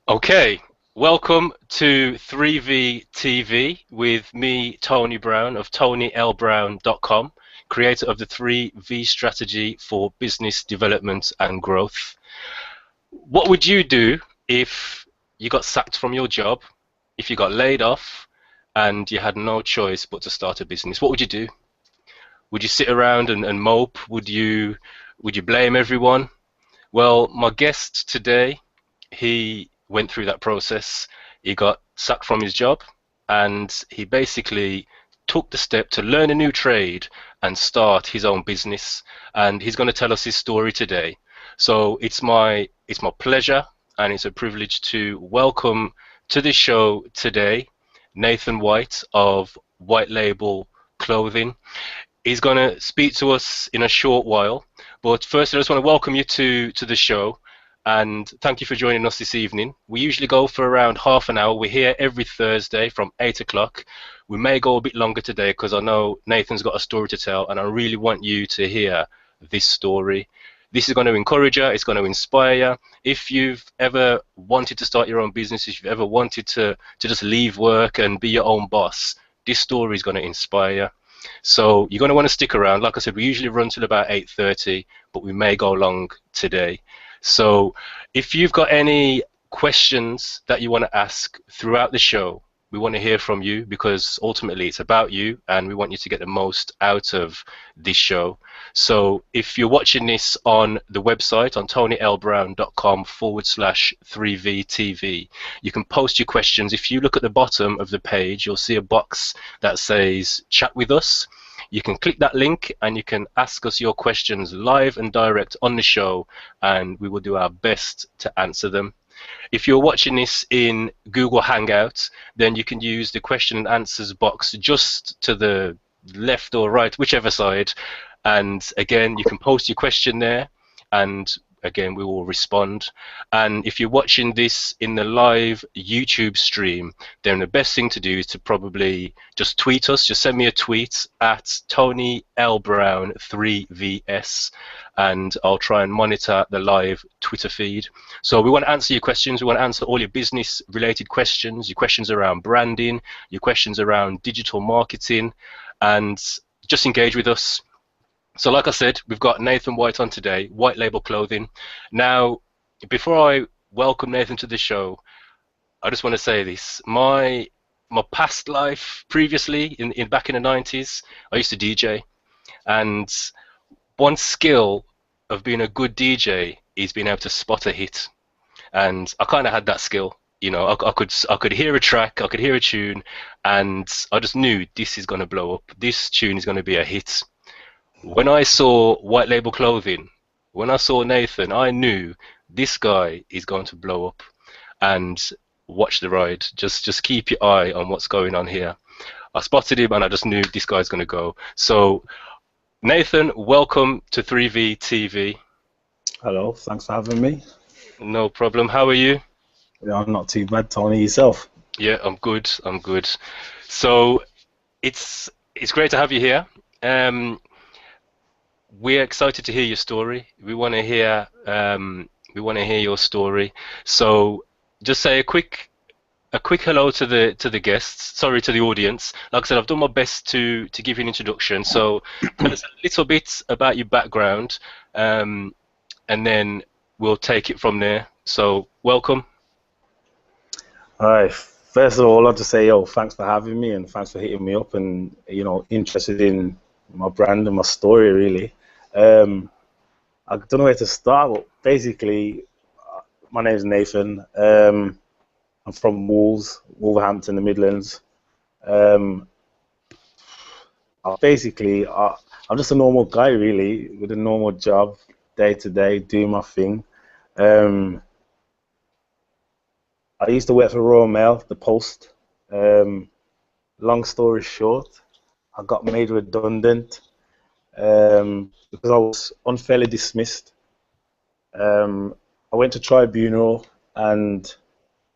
Okay, welcome to 3V TV with me, Tony Brown of TonyLBrown.com, creator of the 3V strategy for business development and growth. What would you do if you got sacked from your job, if you got laid off, and you had no choice but to start a business? What would you do? Would you sit around and mope? Would you blame everyone? Well, my guest today, he went through that process. He got sacked from his job, and he basically took the step to learn a new trade and start his own business. And he's going to tell us his story today. So it's my pleasure and it's a privilege to welcome to the show today Nathan White of White Label Clothing. He's going to speak to us in a short while, but first I just want to welcome you to the show and thank you for joining us this evening. We usually go for around half an hour. We're here every Thursday from 8 o'clock. We may go a bit longer today because I know Nathan's got a story to tell and I really want you to hear this story. This is going to encourage you, it's going to inspire you. If you've ever wanted to start your own business, if you've ever wanted to just leave work and be your own boss, this story is going to inspire you. So you're going to want to stick around. Like I said, we usually run till about 8:30, but we may go long today. So if you've got any questions that you want to ask throughout the show, we want to hear from you because ultimately it's about you and we want you to get the most out of this show. So if you're watching this on the website on TonyLBrown.com/3VTV, you can post your questions. If you look at the bottom of the page, you'll see a box that says chat with us. You can click that link and you can ask us your questions live and direct on the show and we will do our best to answer them. If you're watching this in Google Hangouts, then you can use the question and answers box just to the left or right, whichever side. And again, you can post your question there and again, we will respond. And if you're watching this in the live YouTube stream, then the best thing to do is to probably just tweet us. Just send me a tweet at TonyLBrown3VS, and I'll try and monitor the live Twitter feed. So we want to answer your questions. We want to answer all your business-related questions, your questions around branding, your questions around digital marketing, and just engage with us. So like I said, we've got Nathan White on today, White Label Clothing. Now, before I welcome Nathan to the show, I just want to say this. My past life previously, back in the 90s, I used to DJ. And one skill of being a good DJ is being able to spot a hit. And I kind of had that skill. You know, I could hear a track, I could hear a tune, and I just knew this is going to blow up. This tune is going to be a hit. When I saw White Label Clothing, when I saw Nathan, I knew this guy is going to blow up. And watch the ride. Just keep your eye on what's going on here. I spotted him and I just knew this guy's going to go. So, Nathan, welcome to 3V TV. Hello, thanks for having me. No problem. How are you? Yeah, I'm not too bad, Tony. Yourself? Yeah, I'm good. I'm good. So, it's great to have you here. We're excited to hear your story. We want to hear your story. So just say a quick hello to the guests. Sorry, to the audience. Like I said, I've done my best to give you an introduction. So tell us a little bit about your background, and then we'll take it from there. So welcome. All right. First of all, I'd just say, thanks for having me and thanks for hitting me up and interested in my brand and my story really. I don't know where to start, but basically, my name is Nathan. I'm from Wolverhampton, the Midlands. I'm just a normal guy, really, with a normal job, day to day, doing my thing. I used to work for Royal Mail, the Post. Long story short, I got made redundant because I was unfairly dismissed. I went to tribunal and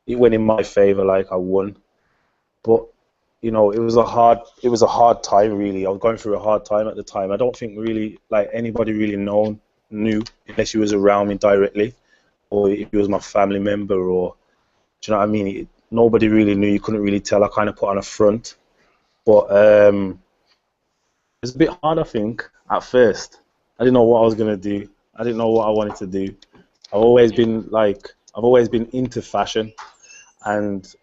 it went in my favor, like I won. But it was a hard time really. I was going through a hard time at the time. I don't think really like anybody really knew unless you was around me directly, or if you was my family member or Do you know what I mean? Nobody really knew. You couldn't really tell. I kind of put on a front, but it's a bit hard, I think, at first. I didn't know what I was gonna do. I didn't know what I wanted to do. I've always been into fashion, and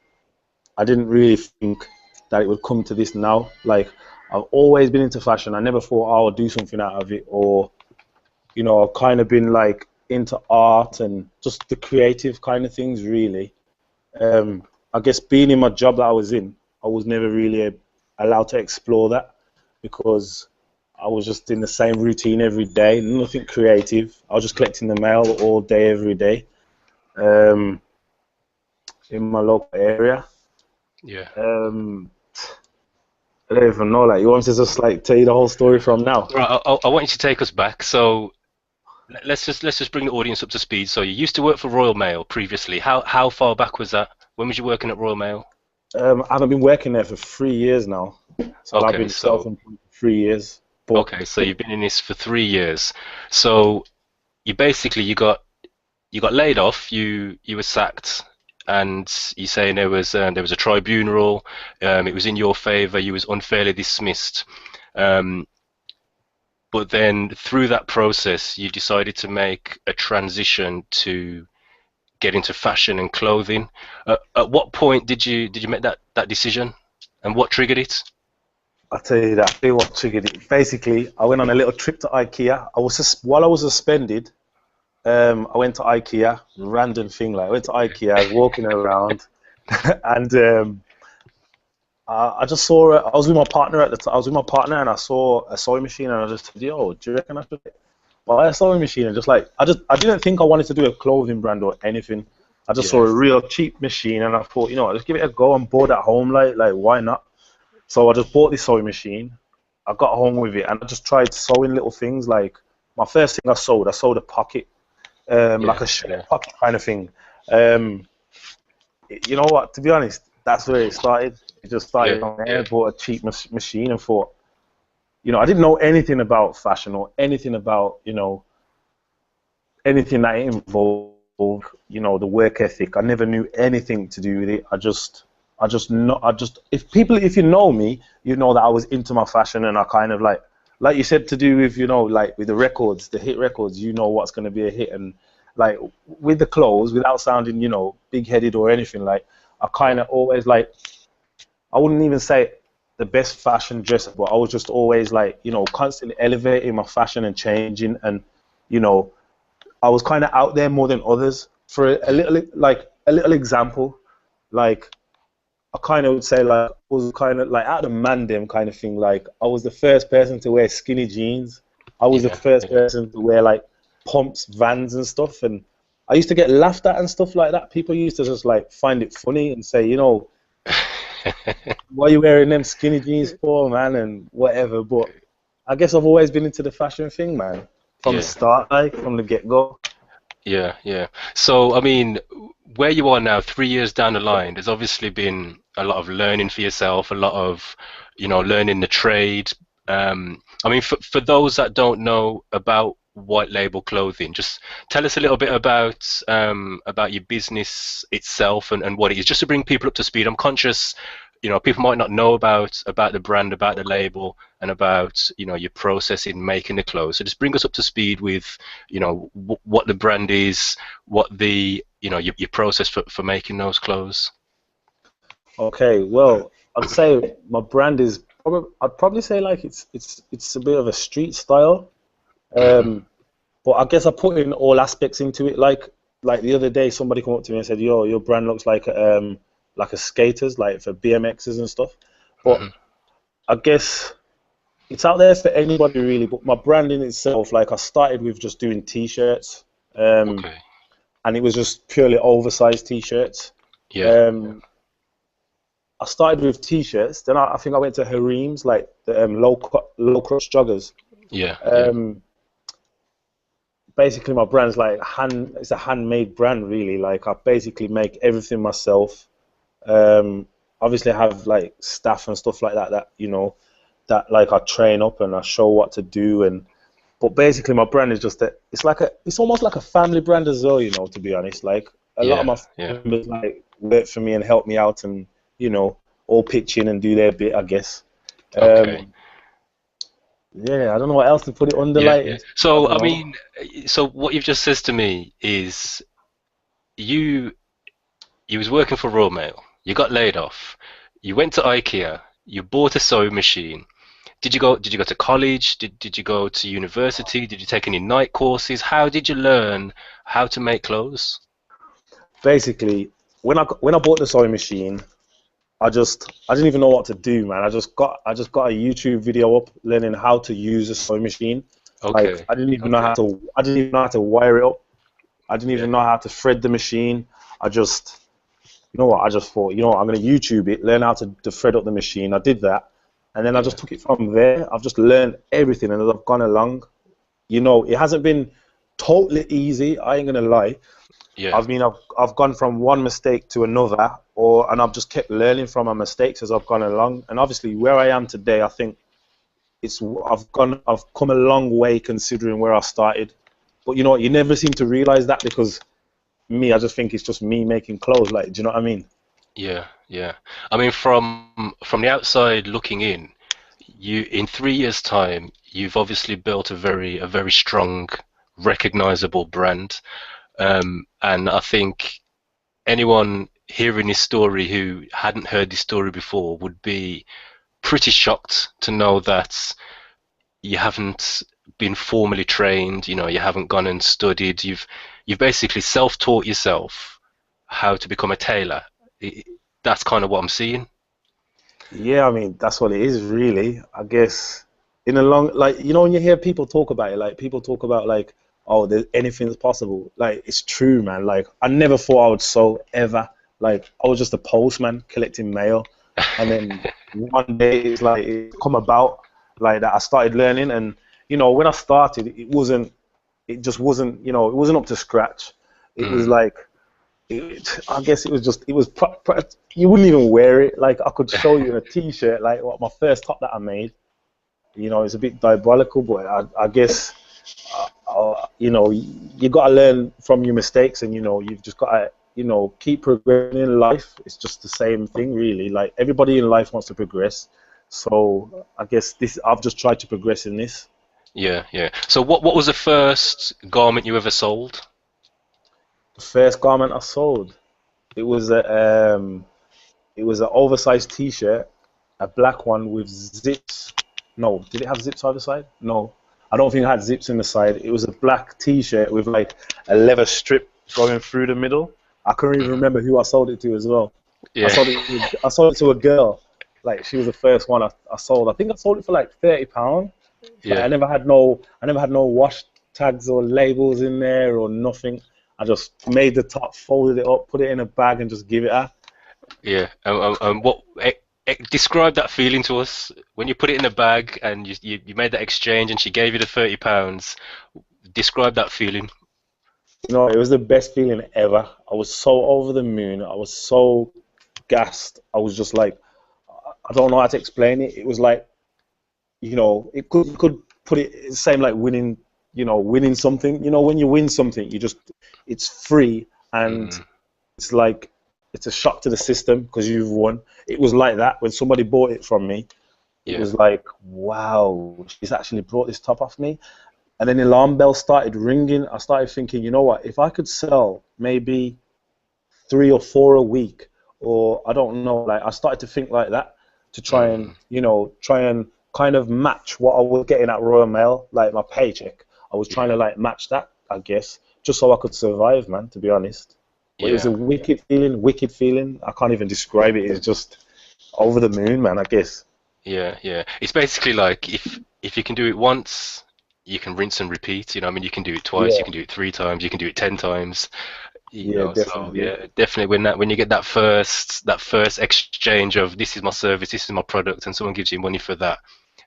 I didn't really think that it would come to this now. Like, I've always been into fashion. I never thought, oh, I'll do something out of it, or, you know, I've kind of been like into art and just the creative kind of things, really. I guess being in my job that I was in, I was never really allowed to explore that because I was just in the same routine every day, nothing creative. I was just collecting the mail all day, every day, in my local area. Yeah. I don't even know. Like, you want me to just like tell you the whole story from now? Right. I want you to take us back. So let's just bring the audience up to speed. So you used to work for Royal Mail previously. How far back was that? When was you working at Royal Mail? I haven't been working there for 3 years now. So I've Okay, been so self-employed for 3 years. But okay, so you've been in this for 3 years. So you basically you got laid off. You were sacked, and you're saying there was a tribunal. It was in your favour. You was unfairly dismissed. Um, but then through that process, you decided to make a transition to get into fashion and clothing. At what point did you make that decision, and what triggered it? I'll tell you that. I'll tell you what triggered it. Basically, I went on a little trip to IKEA. While I was suspended, I went to IKEA. Random thing, like I went to IKEA. I was walking around, and I just saw. I was with my partner at the time. I was with my partner, and I saw a sewing machine, and I just said, "Yo, do you reckon I should buy a sewing machine?" And just like I didn't think I wanted to do a clothing brand or anything. I just saw Yeah, a real cheap machine, and I thought, you know what, just give it a go. I'm bored at home, like why not? So I just bought this sewing machine. I got home with it, and I just tried sewing little things. Like, my first thing I sewed a pocket, like yeah, a shirt yeah, pocket kind of thing. Um, you know what? To be honest, that's where it started. It just yeah, started on there. yeah, Bought a cheap machine and thought, you know, I didn't know anything about fashion or anything about, you know, anything that involved, you know, the work ethic. I never knew anything to do with it. If you know me, you know that I was into my fashion, and I kind of like you said, to do with, you know, like with the records, the hit records, you know what's going to be a hit. And like with the clothes, without sounding, you know, big-headed or anything, like I kind yeah, of always like, I wouldn't even say the best fashion dresser, but I was just always like, you know, constantly elevating my fashion and changing, and, you know, I was kind of out there more than others. For a little example, like I kind of would say, like, I was kind of like out of mandem kind of thing. Like, I was the first person to wear skinny jeans. I was the yeah, first yeah. person to wear like pumps, Vans and stuff. And I used to get laughed at and stuff like that. People used to just like find it funny and say, you know, what are you wearing them skinny jeans for, man, and whatever. But I guess I've always been into the fashion thing, man, from the Yeah, start, like from the get-go. yeah, yeah. So, I mean, where you are now, 3 years down the line, there's obviously been a lot of learning for yourself, a lot of, learning the trade. I mean, for those that don't know about white label clothing, just tell us a little bit about your business itself and what it is, just to bring people up to speed. I'm conscious, people might not know about the brand, about the label, and about your process in making the clothes. So just bring us up to speed with what the brand is, what the your process for making those clothes. Okay, well, I'd say my brand is I'd probably say like it's a bit of a street style. Hmm. Um, but I guess I put in all aspects into it. Like the other day, somebody came up to me and said, "Yo, your brand looks like a skaters, like for BMXs and stuff." But Hmm. I guess it's out there for anybody really. But my brand in itself, like I started with just doing t-shirts, Okay. and it was just purely oversized t-shirts. Yeah. Um, I started with t-shirts, then I think I went to harems, like the low crotch joggers. Yeah. Yeah. Um, Basically, my brand's like it's a handmade brand really. Like I basically make everything myself. Um, Obviously, I have like staff and stuff like that that like I train up and I show what to do. And but basically, my brand is just that it's almost like a family brand as well. To be honest, like a lot of Yeah. my Yeah. family members, like work for me and help me out, and all pitch in and do their bit, I guess. Okay. Yeah, I don't know what else to put it under. Yeah, Like, yeah. I So don't I know. mean, so what you've just said to me is you you was working for Royal Mail. You got laid off. You went to IKEA. You bought a sewing machine. Did you go to college? Did you go to university? Did you take any night courses? How did you learn how to make clothes? Basically, when I bought the sewing machine, I didn't even know what to do, man. I just got a YouTube video up learning how to use a sewing machine. Like, Okay. I didn't even know Okay. wire it up. I didn't Yeah. even know how to thread the machine. I just I just thought, I'm gonna YouTube it, learn how to thread up the machine. I did that, and then I Yeah. just took it from there. I've just learned everything, and as I've gone along, it hasn't been totally easy. I ain't gonna lie. Yeah. I've gone from one mistake to another, and I've just kept learning from my mistakes as I've gone along. And obviously, where I am today, I think I've come a long way considering where I started. But you know what? You never seem to realize that, because I just think it's just me making clothes. Like, do you know what I mean? Yeah. Yeah. I mean, from the outside looking in, you in 3 years' time, you've obviously built a very strong, recognizable brand. And I think anyone hearing this story who hadn't heard this story before would be pretty shocked to know that you haven't been formally trained, you haven't gone and studied, you've basically self-taught yourself how to become a tailor. That's kind of what I'm seeing. Yeah, I mean, that's what it is, really. I guess in a long, like, when you hear people talk about it, like, people talk about, like, oh, anything's possible. Like, it's true, man. Like, I never thought I would sew ever. Like, I was just a postman collecting mail. And then one day it's like, it come about like that. I started learning, and, when I started, it just wasn't, it wasn't up to scratch. It was Mm, like, I guess it was you wouldn't even wear it. Like, I could show you in a t-shirt, like, what my first top that I made. It's a bit diabolical, but I guess you got to learn from your mistakes, and you've just got to keep progressing in life. It's just the same thing, really. Like, everybody in life wants to progress, so I guess this I've just tried to progress in this. yeah, yeah. So what was the first garment you ever sold? The first garment I sold, it was a it was an oversized t-shirt, a black one with zips. No, did it have zips either side? No, I don't think it had zips in the side. It was a black t-shirt with, like, a leather strip going through the middle. I couldn't even Hmm. remember who I sold it to as well. Yeah. I sold it to a girl. Like, she was the first one I sold. I think I sold it for like £30. Like, Yeah, I never had no wash tags or labels in there or nothing. I just made the top, folded it up, put it in a bag, and just give it her. yeah. Describe that feeling to us when you put it in a bag and you made that exchange and she gave you the £30. Describe that feeling. It was the best feeling ever. I was so over the moon. I was so gassed. I was just like, I don't know how to explain it. It was like, you could put it same like winning, winning something. When you win something, it's free, and Mm, it's like, it's a shock to the system because you've won. It was like that when somebody bought it from me. It yeah, was like, wow, she's actually brought this top off me. And then the alarm bell started ringing. I started thinking, you know what? If I could sell maybe 3 or 4 a week, or I don't know, like, I started to think like that, to mm, try and kind of match what I was getting at Royal Mail, like my paycheck. I was trying yeah, to, like, match that, I guess, just so I could survive, man, to be honest. But it was a yeah, wicked feeling, wicked feeling. I can't even describe it. It's just over the moon, man, I guess. yeah, yeah. It's basically like if you can do it once, you can rinse and repeat. I mean, you can do it twice, you Yeah, can do it 3 times, you can do it 10 times. yeah, So definitely. yeah, definitely when you get that first exchange of this is my service, this is my product, and someone gives you money for that,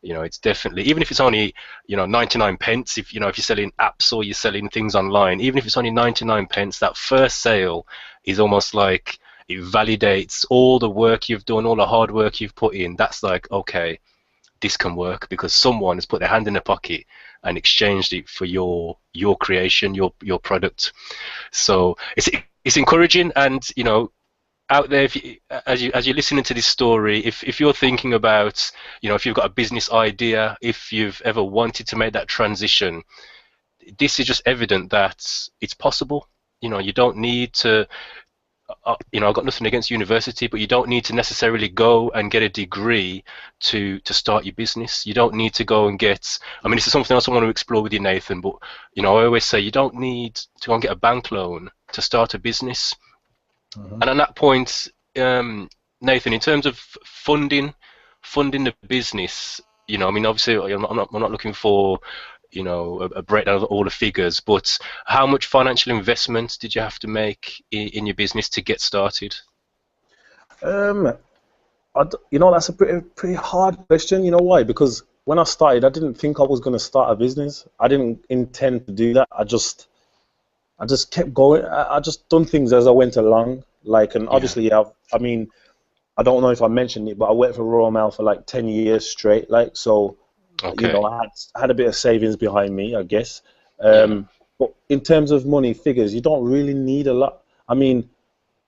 it's definitely, even if it's only 99 pence, if you're selling apps or you're selling things online, even if it's only 99 pence, that first sale is almost like it validates all the work you've done, all the hard work you've put in. That's like, okay, this can work because someone has put their hand in their pocket and exchanged it for your creation, your product. So it's encouraging, and out there, if you, as you're listening to this story, if you're thinking about, if you've got a business idea, if you've ever wanted to make that transition, this is just evident that it's possible. You don't need to. I've got nothing against university, but you don't need to necessarily go and get a degree to start your business. You don't need to go and get. I mean, this is something else I want to explore with you, Nathan. But I always say you don't need to go and get a bank loan to start a business. Hmm. And on that point, Nathan, in terms of funding the business, I mean, obviously, I'm not looking for, a breakdown of all the figures, but how much financial investment did you have to make in your business to get started? Um, that's a pretty hard question. You know why? Because when I started, I didn't think I was going to start a business. I didn't intend to do that. I just kept going. I just done things as I went along. Like, and Yeah. obviously, I mean, I don't know if I mentioned it, but I worked for Royal Mail for like 10 years straight. Like, so, Okay. I had a bit of savings behind me, I guess. Yeah. But in terms of money figures, you don't really need a lot. I mean,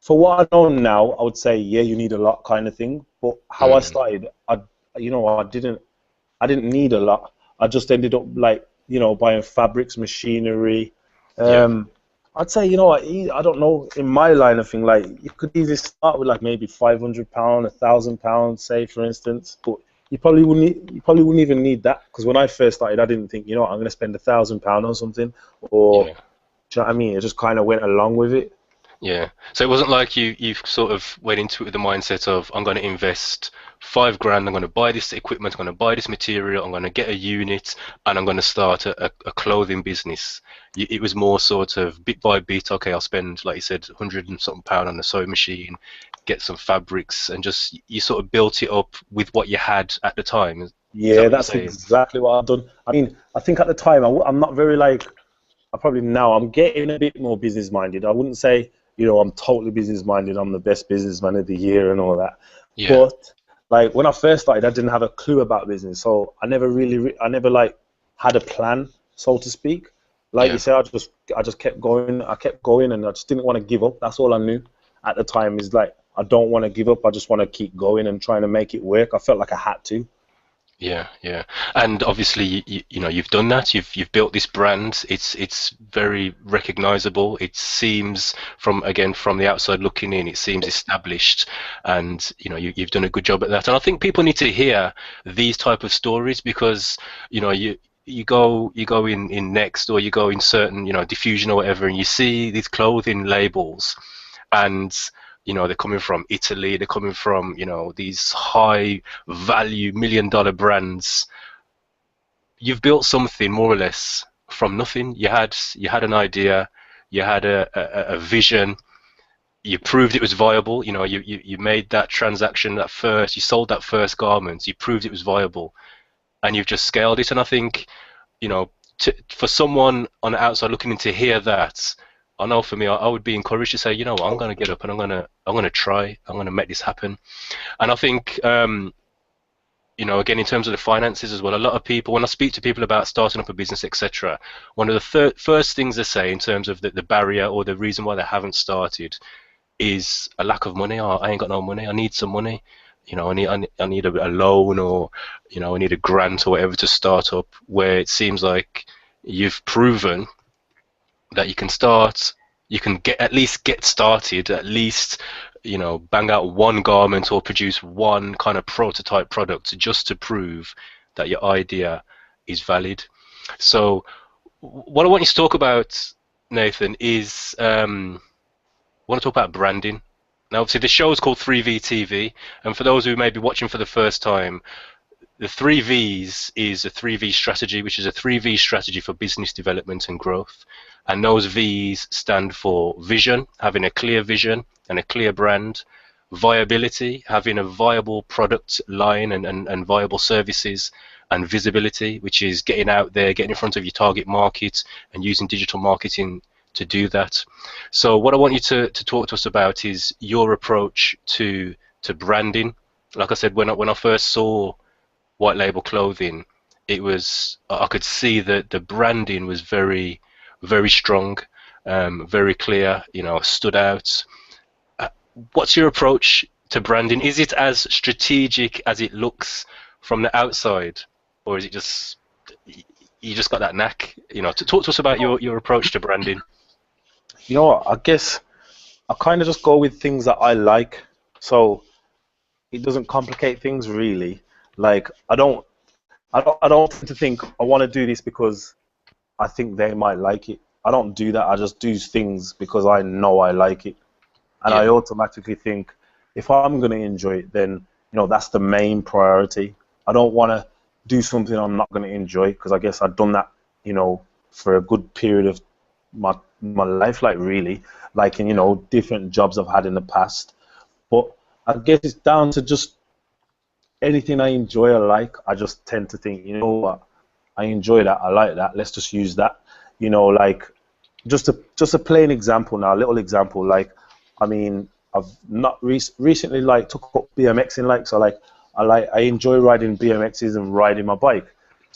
for what I know now, I would say, yeah, you need a lot kind of thing. But how I Mm. started, I didn't need a lot. I just ended up like, buying fabrics, machinery. Yeah. Um, I'd say, I don't know, in my line of thing, like you could easily start with like maybe £500, £1,000, say for instance, but you probably wouldn't even need that because when I first started, I didn't think, I'm going to spend £1,000 on something, or Yeah. do you know what I mean? It just kind of went along with it. Yeah. So it wasn't like you sort of went into it with the mindset of I'm going to invest 5 grand, I'm going to buy this equipment, I'm going to buy this material, I'm going to get a unit, and I'm going to start a clothing business. It was more sort of bit by bit. Okay, I'll spend, like you said, 100 and something pound on the sewing machine, get some fabrics, and just you sort of built it up with what you had at the time. Is that Yeah, what you're that's saying? exactly what I've done. I mean, I think at the time I'm not very like. I probably now I'm getting a bit more business minded. I wouldn't say, I'm totally business minded. I'm the best businessman of the year and all that. Yeah. But like when I first started, I didn't have a clue about business, so I never really, I never like had a plan, so to speak. Like you Yeah. said, I just kept going. I kept going, and I just didn't want to give up. That's all I knew at the time. Is like I don't want to give up. I just want to keep going and trying to make it work. I felt like I had to. Yeah, yeah, and obviously, you've done that. You've built this brand. It's very recognizable. It seems from the outside looking in, it seems established, and you've done a good job at that. And I think people need to hear these type of stories because you go in Next or you go in certain Diffusion or whatever, and you see these clothing labels, and they're coming from Italy, they're coming from these high value $1 million brands. You've built something more or less from nothing. You had an idea, you had a vision, you proved it was viable. You made that transaction, you sold that first garment, you proved it was viable, and you've just scaled it. And I think you know, for someone on the outside looking in to hear that, I know for me, I would be encouraged to say, what, I'm going to get up and I'm going to try, I'm going to make this happen. And I think, again, in terms of the finances as well, a lot of people, when I speak to people about starting up a business, etc., one of the first things they say in terms of the barrier or the reason why they haven't started is a lack of money. Oh, I ain't got no money. I need some money. I need a loan, or I need a grant or whatever to start up. Where it seems like you've proven that you can at least get started, at least bang out one garment or produce one kind of prototype product just to prove that your idea is valid. So what I want you to talk about, Nathan, is I want to talk about branding. Now, obviously, the show is called 3V TV, and for those who may be watching for the first time, the 3Vs is a 3V strategy, which is a 3V strategy for business development and growth. And those Vs stand for vision, having a clear vision and a clear brand; viability, having a viable product line and viable services; and visibility, which is getting out there, getting in front of your target market and using digital marketing to do that. So what I want you to talk to us about is your approach to branding. Like I said, when I first saw white label clothing, I could see that the branding was very, very strong, very clear. Stood out. what's your approach to branding? Is it as strategic as it looks from the outside, or is it just you just got that knack? You know, to talk to us about your approach to branding. You know what? I guess I kind of just go with things that I like, so it doesn't complicate things really. Like I don't tend to think I want to do this because I think they might like it. I don't do that. I just do things because I know I like it, and Yeah, I automatically think if I'm going to enjoy it, then that's the main priority. I don't want to do something I'm not going to enjoy because I guess I've done that, for a good period of my life, like really, like in yeah, different jobs I've had in the past. But I guess it's down to just anything I enjoy or like. I just tend to think, you know what, I enjoy that, I like that. Let's just use that. Like just a plain example now, a little example. Like, I mean, I've not recently like took up BMXing. Like, so I enjoy riding BMXs and riding my bike.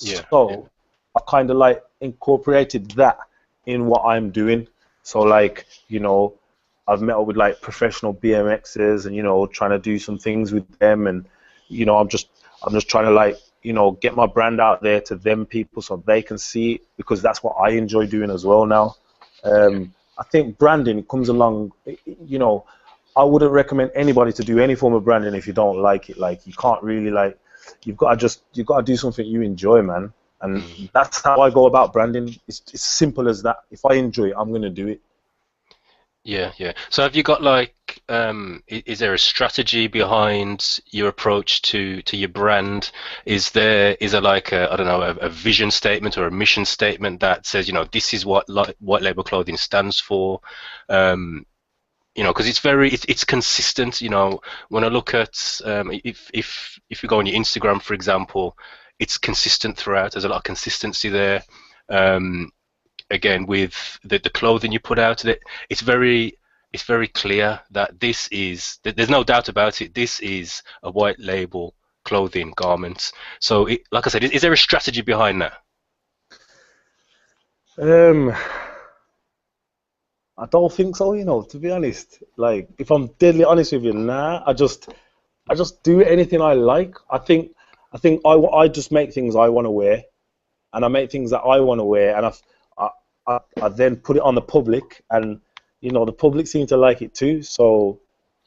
yeah, yeah, So I kind of like incorporated that in what I'm doing. So like, I've met up with like professional BMXers and trying to do some things with them, and I'm just trying to like get my brand out there to them people so they can see it, because that's what I enjoy doing as well now. yeah. I think branding comes along, I wouldn't recommend anybody to do any form of branding if you don't like it. Like, you can't really like, you've got to do something you enjoy, man. And Mm. that's how I go about branding. It's simple as that. If I enjoy it, I'm gonna do it. Yeah, yeah. So have you got like, is there a strategy behind your approach to your brand? Is there like I don't know, a vision statement or a mission statement that says, this is what White Label Clothing stands for? Um, because it's consistent. When I look at if you go on your Instagram, for example, it's consistent throughout. There's a lot of consistency there. Um, Again, with the clothing you put out, it's very clear that there's no doubt about it. This is a white label clothing garment. So, like I said, is there a strategy behind that? Um, I don't think so, to be honest. Like, if I'm deadly honest with you, nah, I just do anything I like. I just make things I want to wear, and I make things that I want to wear, and I then put it on the public, and the public seem to like it too. So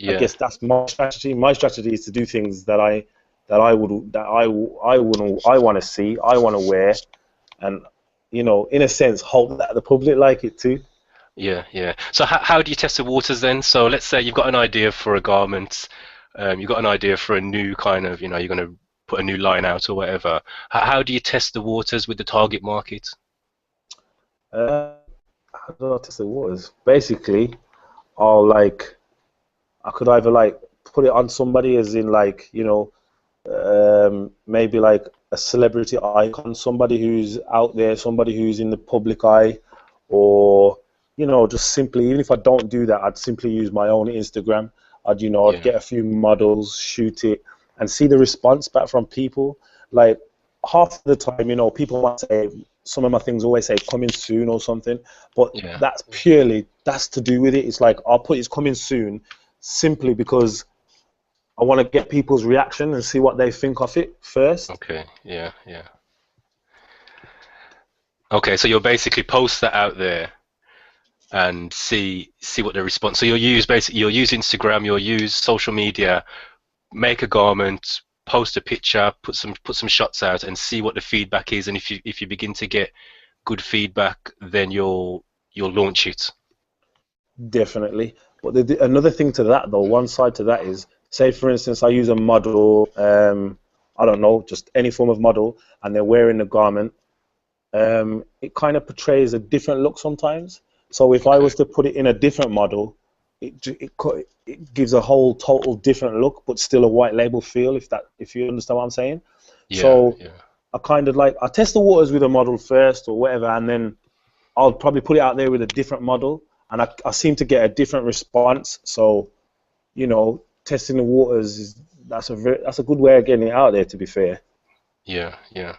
I Yeah, guess that's my strategy. My strategy is to do things that I want to see, I want to wear, and in a sense, hope that the public like it too. yeah, yeah. So how do you test the waters then? So let's say you've got an idea for a garment, you've got an idea for a new kind of, you're going to put a new line out or whatever. How do you test the waters with the target market? Uh, how do I test the waters? Basically, I'll like I could either like put it on somebody, as in like maybe like a celebrity icon, somebody who's out there, somebody who's in the public eye, or just simply, even if I don't do that, I'd simply use my own Instagram. I'd Yeah, get a few models, shoot it, and see the response back from people. Like, half the time, people might say, some of my things always say coming soon or something, but yeah. that's to do with it. It's like, I'll put it's coming soon simply because I want to get people's reaction and see what they think of it first. Okay, yeah, yeah. Okay, so you'll basically post that out there and see what the response. So you'll use Instagram, you'll use social media, make a garment, post a picture, put some shots out, and see what the feedback is. And if you begin to get good feedback, then you'll launch it. Definitely. But another thing to that, though, one side to that is, say for instance, I use a model, I don't know, just any form of model, and they're wearing the garment. It kind of portrays a different look sometimes. So if I Okay. was to put it in a different model, it gives a whole total different look, but still a white label feel. If you understand what I'm saying. Yeah, So yeah. I test the waters with a model first or whatever, and then I'll probably put it out there with a different model, and I seem to get a different response. So testing the waters that's a good way of getting it out there. To be fair. Yeah, yeah.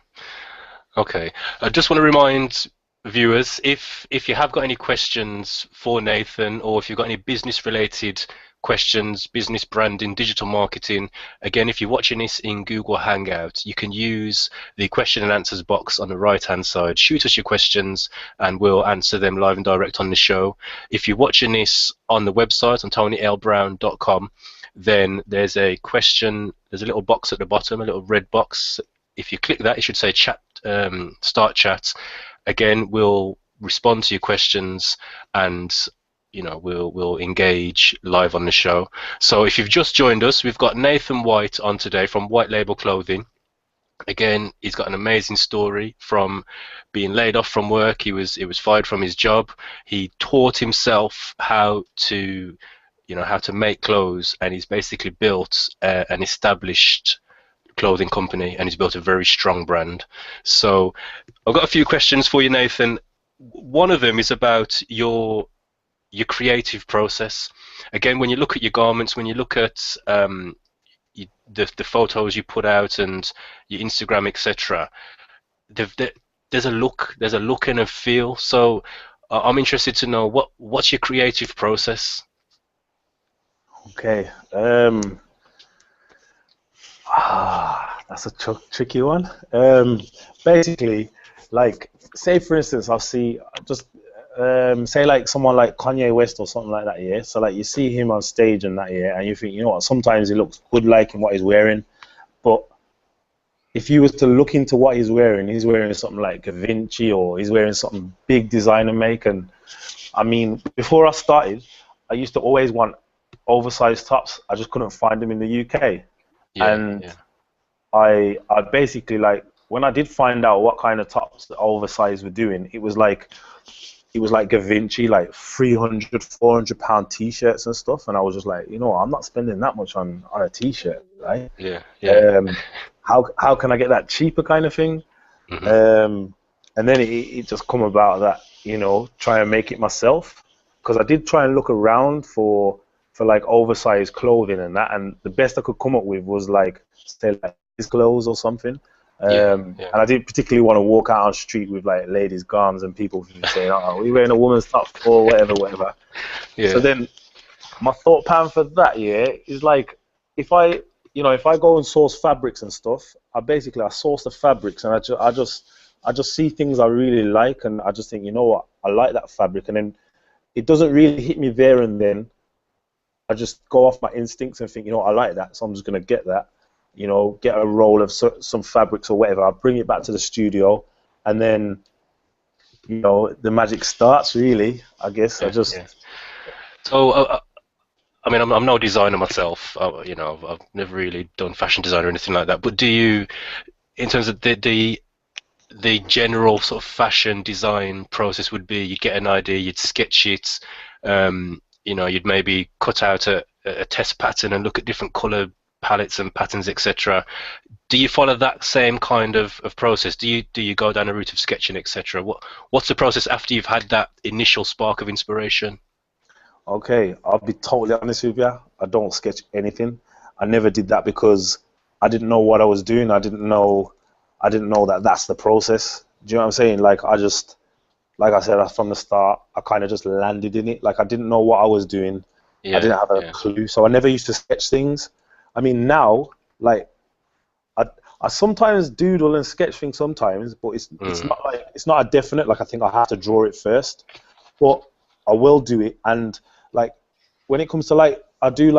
Okay. I just want to remind viewers, if you have got any questions for Nathan, or if you've got any business related questions, business branding, digital marketing. Again, if you're watching this in Google Hangouts, you can use the question and answers box on the right-hand side. Shoot us your questions and we'll answer them live and direct on the show. If you're watching this on the website on TonyLBrown.com, then there's a question, there's a little box at the bottom, a little red box. If you click that, it should say chat, start chat. Again, we'll respond to your questions and we'll engage live on the show. So if you've just joined us, we've got Nathan White on today from White Label Clothing. Again, he's got an amazing story from being laid off from work. He was fired from his job. He taught himself how to make clothes, and he's basically built an established clothing company, and he's built a very strong brand. So I've got a few questions for you, Nathan. One of them is about your creative process. Again, when you look at your garments, when you look at the photos you put out and your Instagram, etc., there's a look and a feel. So I'm interested to know what's your creative process. Okay. That's a tricky one. Basically, like, say for instance, I'll see just say like someone like Kanye West or something like that, yeah. So like you see him on stage and that, yeah, and you think, you know what, sometimes he looks good like in what he's wearing, but if you was to look into what he's wearing something like Da Vinci, or he's wearing something big designer make. And I mean, before I started, I used to always want oversized tops. I just couldn't find them in the UK. I basically, like, when I did find out what kind of tops the oversized were doing, it was like Da Vinci, like 300, 400 pound t-shirts and stuff, and I was just like, you know what, I'm not spending that much on a t-shirt, right? How can I get that cheaper, kind of thing? And then it just come about that, try and make it myself, because I did try and look around for like oversized clothing and that, and the best I could come up with was like, say, like his clothes or something. And I didn't particularly want to walk out on the street with like ladies' garms and people saying, "Oh, we're wearing a woman's top," or whatever. So then my thought pattern for that is like, if I go and source fabrics and stuff, I source the fabrics, and I just see things I really like, and I just think, you know what, I like that fabric, and then it doesn't really hit me there and then. I just go off my instincts and think, you know, I like that, so I'm just gonna get that. Get a roll of some fabrics or whatever. I'll bring it back to the studio, and then, the magic starts, really, I guess. So, I mean, I'm no designer myself. I've never really done fashion design or anything like that. But do you, in terms of the general sort of fashion design process, would be, you'd get an idea, you'd sketch it, you'd maybe cut out a test pattern and look at different color palettes and patterns, etc. Do you follow that same kind of process? Do you go down a route of sketching, etc.? What's the process after you've had that initial spark of inspiration? Okay, I'll be totally honest with you. I don't sketch anything. I never did that because I didn't know what I was doing. I didn't know that that's the process. Do you know what I'm saying? Like, I said from the start, I kind of just landed in it. Like, I didn't know what I was doing. I didn't have a clue. So I never used to sketch things. I mean, now, like, I sometimes doodle and sketch things sometimes, but it's not a definite. Like, I think I have to draw it first, but I will do it. And like, when it comes to like, I do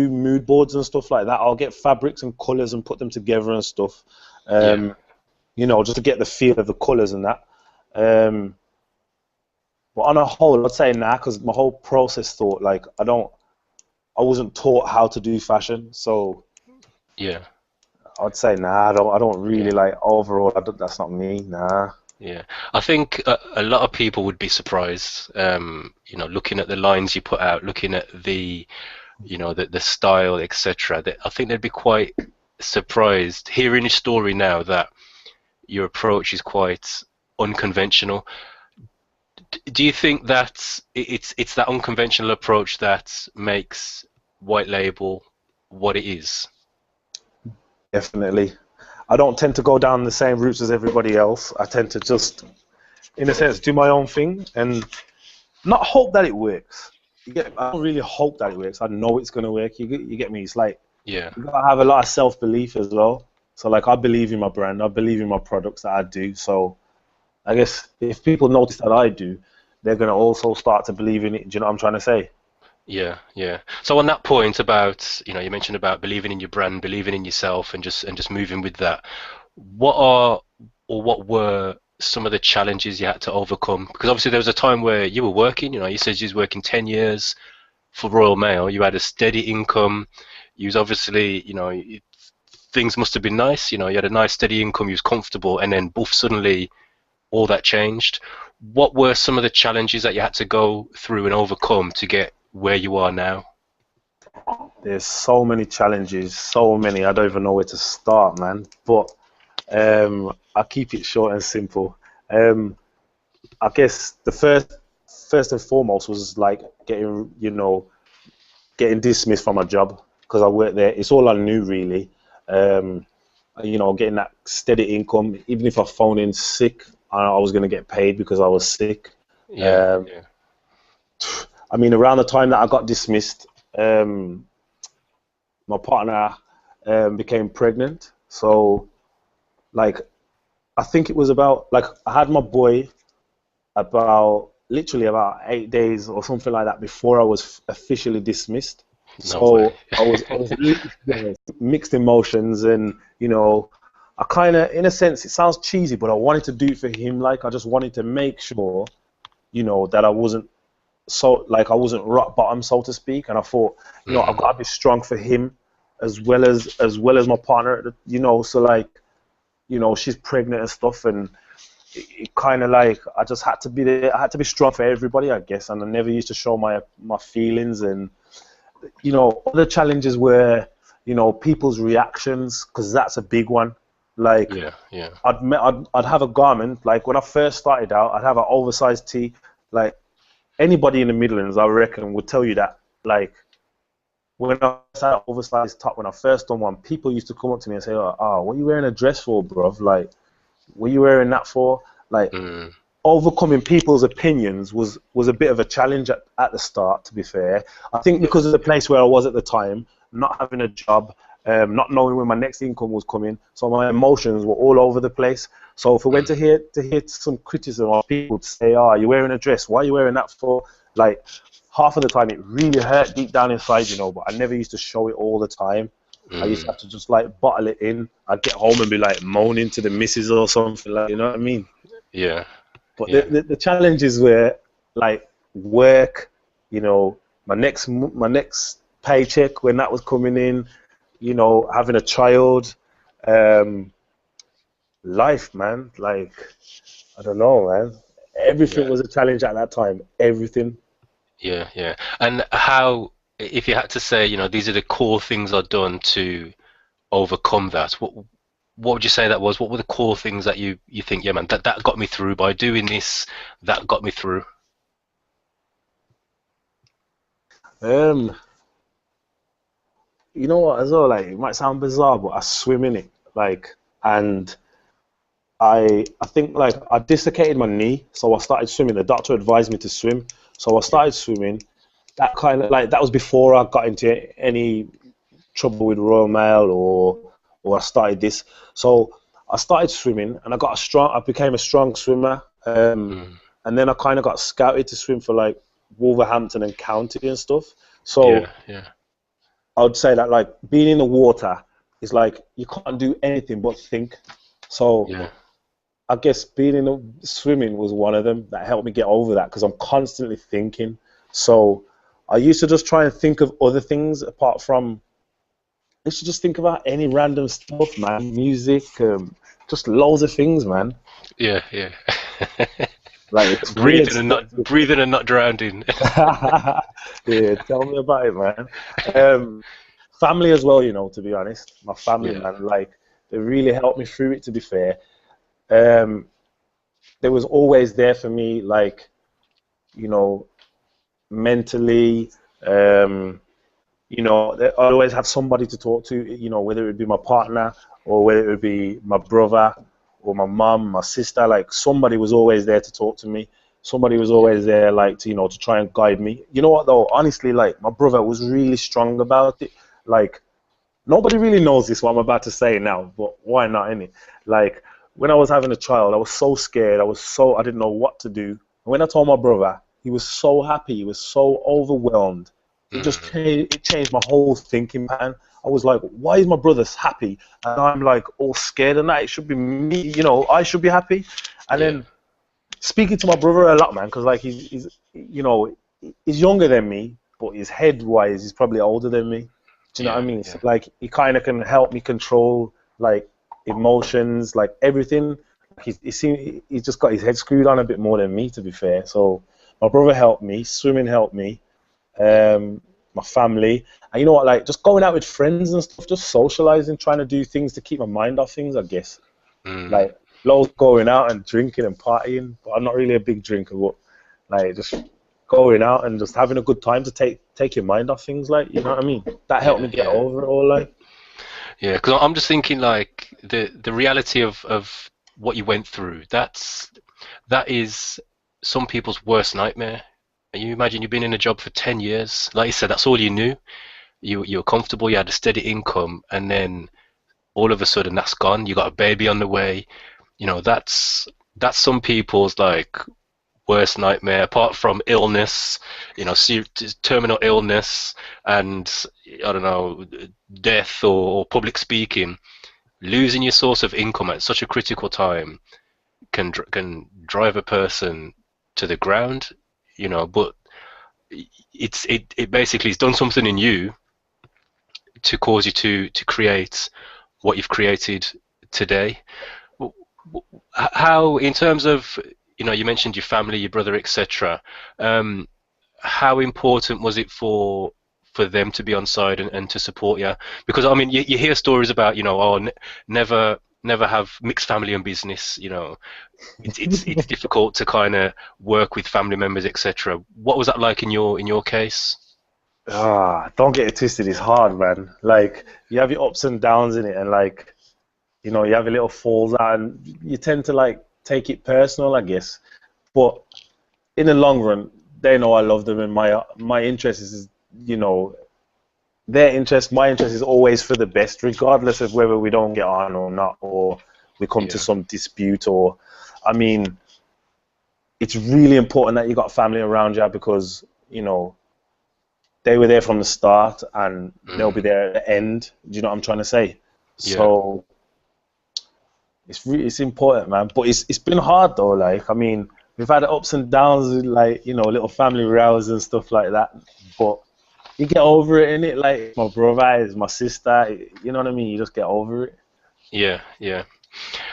mood boards and stuff like that. I'll get fabrics and colors and put them together and stuff. Just to get the feel of the colors and that. But on a whole, I'd say nah, because my whole process thought, like, I wasn't taught how to do fashion, so I'd say nah. I don't really like overall. That's not me. Nah. Yeah, I think a lot of people would be surprised. Looking at the lines you put out, looking at the style, etc. I think they'd be quite surprised hearing your story now that your approach is quite unconventional. Do you think that it's that unconventional approach that makes White Label what it is? Definitely. I don't tend to go down the same routes as everybody else. I tend to just, in a sense, do my own thing and not hope that it works. I don't really hope that it works. I know it's gonna work. You get me? It's like Yeah, you gotta have a lot of self-belief as well. So like I believe in my brand, I believe in my products that I do. So I guess if people notice that I do, they're gonna also start to believe in it. Do you know what I'm trying to say? yeah, yeah. So on that point about, you mentioned about believing in your brand, believing in yourself, and just moving with that. What are or what were some of the challenges you had to overcome? Because obviously there was a time where you were working. You said you was working 10 years for Royal Mail. You had a steady income. You was obviously, things must have been nice. You had a nice steady income. You was comfortable, and then boof, suddenly all that changed. What were some of the challenges that you had to go through and overcome to get where you are now? There's so many challenges, so many. I don't even know where to start, man. But I'll keep it short and simple. Um, I guess the first and foremost was like getting dismissed from a job because I worked there. It's all I knew really. Um, getting that steady income, even if I phone in sick, I was going to get paid because I was sick. Yeah, Um, yeah. I mean, around the time that I got dismissed, my partner became pregnant. So, like, I think it was about like I had my boy about literally about 8 days or something like that before I was officially dismissed. No way. So I was yeah, mixed emotions, and I kind of, in a sense, it sounds cheesy, but I wanted to do it for him. Like I just wanted to make sure, that I wasn't rock bottom, so to speak. And I thought, I've Mm, got to be strong for him as well as my partner. So like, she's pregnant and stuff, and it kind of like I just had to be there. I had to be strong for everybody, I guess. And I never used to show my feelings. And other challenges were, people's reactions, because that's a big one. Like yeah, yeah. I'd have a garment, like when I first started out, I'd have an oversized tee. Like anybody in the Midlands, I reckon, would tell you that. Like when I had an oversized top, when I first done one, people used to come up to me and say, "Oh, what are you wearing a dress for, bruv? Like, what are you wearing that for?" Like Mm, overcoming people's opinions was a bit of a challenge at the start, to be fair. I think because of the place where I was at the time, not having a job, not knowing when my next income was coming, so my emotions were all over the place. So if I went mm, to hear some criticism, or people would say, "Oh, you're wearing a dress, why are you wearing that for?" Like half of the time it really hurt deep down inside, but I never used to show it all the time. I used to mm. have to just like bottle it in. I'd get home and be like moaning to the missus or something, like, you know what I mean? Yeah, But the, yeah. the, the challenges were like work, my next paycheck when that was coming in, having a child, um, life, man. Like I don't know, man. Everything Yeah, was a challenge at that time. Everything. yeah, yeah. And how, if you had to say, these are the core things I've done to overcome that, what would you say that was? What were the core things that you think, yeah, man, that got me through by doing this, that got me through? Um, you know what? As well, like it might sound bizarre, but I swim in it. Like, and I think like I dislocated my knee, so I started swimming. The doctor advised me to swim, so I Yeah, started swimming. That was before I got into any trouble with Royal Mail or I started this. So I started swimming and I became a strong swimmer. mm, And then I kind of got scouted to swim for like Wolverhampton and County and stuff. yeah, So yeah, I would say that like being in the water is like you can't do anything but think. So yeah, I guess being in the swimming was one of them that helped me get over that because I'm constantly thinking. So I used to just try and think of other things apart from. I used to just think about any random stuff, man. Music, just loads of things, man. yeah, yeah. Like it's weird breathing and stuff. not breathing and not drowning. Yeah, tell me about it, man. Um, Family as well, to be honest. My family, Yeah, man, like they really helped me through it, to be fair. Um, they was always there for me, like, you know, mentally. Um, I'd always have somebody to talk to, whether it would be my partner or whether it would be my brother or my mum, my sister, like somebody was always there to talk to me. somebody was always there, like, to, to try and guide me. You know what, though? Honestly, like, my brother was really strong about it. Like, nobody really knows this, what I'm about to say now, but why not, innit? Like, when I was having a child, I was so scared. I didn't know what to do. And when I told my brother, he was so happy. He was so overwhelmed. Mm. It changed my whole thinking pattern. I was like, why is my brother happy? And I'm like all scared and that. It should be me, I should be happy. And Yeah. then speaking to my brother a lot, man, because like he's younger than me, but his head wise, he's probably older than me. Do you know what I Yeah. mean? So Yeah. like he kind of can help me control like emotions, like everything. He's just got his head screwed on a bit more than me, to be fair. So my brother helped me, swimming helped me, my family, and you know what, like just going out with friends and stuff, just socializing, trying to do things to keep my mind off things, I guess. Mm. Like loads going out and drinking and partying, but I'm not really a big drinker, but like just going out and just having a good time to take your mind off things, like, you know what I mean? That helped Yeah. me get Yeah. over it all, like. Yeah. Because I'm just thinking like the reality of what you went through. That is some people's worst nightmare. And you imagine you've been in a job for 10 years. Like you said, that's all you knew. You were comfortable, you had a steady income, and then all of a sudden that's gone. You got a baby on the way. That's some people's like worst nightmare, apart from illness, terminal illness, and I don't know, death or public speaking. Losing your source of income at such a critical time can drive a person to the ground, but it basically has done something in you to cause you to create what you've created today. How, in terms of, you mentioned your family, your brother, etc. How important was it for them to be on side and to support you? Because I mean, you hear stories about, never have mixed family and business. It's difficult to kind of work with family members, etc. What was that like in your case? Don't get it twisted, it's hard, man. Like you have your ups and downs in it, and like, you have your little falls out, and you tend to like take it personal, I guess. But in the long run, they know I love them, and my interest is, you know, their interest, my interest is always for the best, regardless of whether we don't get on or not, or we come to Yeah. some dispute, or, I mean, it's really important that you got family around you because, they were there from the start and they'll be Mm. there at the end. Do you know what I'm trying to say? Yeah. So it's important, man. But it's been hard though. Like, I mean, we've had ups and downs, with, like, little family rows and stuff like that. But you get over it, innit? Like my brother, is my sister. You know what I mean? You just get over it. Yeah. Yeah.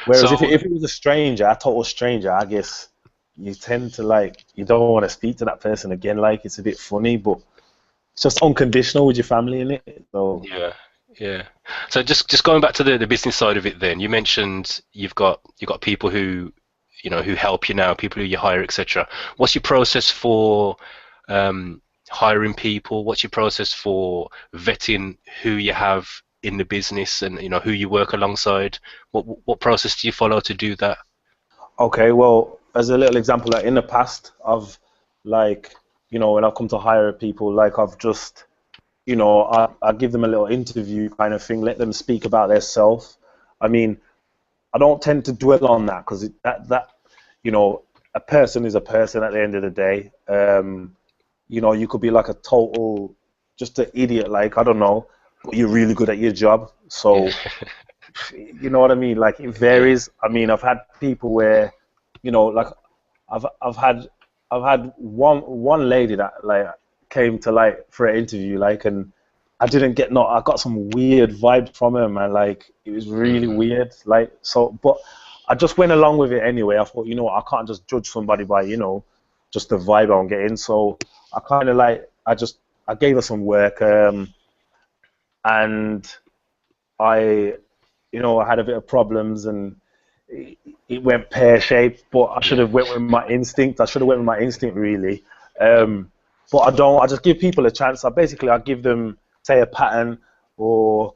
Whereas if So if it was a stranger, a total stranger, I guess you tend to like you don't want to speak to that person again. Like it's a bit funny, but it's just unconditional with your family in it. So yeah, yeah. So just going back to the business side of it, then you mentioned you've got people who help you now, people who you hire, etc. What's your process for hiring people? What's your process for vetting who you have in the business and who you work alongside? What process do you follow to do that? okay, well, as a little example, like in the past, I've like when I've come to hire people, like I've just I give them a little interview kind of thing, let them speak about their self. I mean, I don't tend to dwell on that because that you know a person is a person at the end of the day. You could be like a total just an idiot, like I don't know, but you're really good at your job. Yeah, So you know what I mean? Like it yeah, varies. I mean, I've had people where, like I've had one lady that like came to like for an interview, like, and I didn't get no. I got some weird vibe from her, man. Like it was really mm, weird. Like so, but I just went along with it anyway. I thought, what, I can't just judge somebody by just the vibe I'm getting. So I kind of like I gave her some work, and I I had a bit of problems and it went pear shaped. But I should yeah, have went with my instinct. I should have went with my instinct really. But I don't. I just give people a chance. I give them say a pattern, or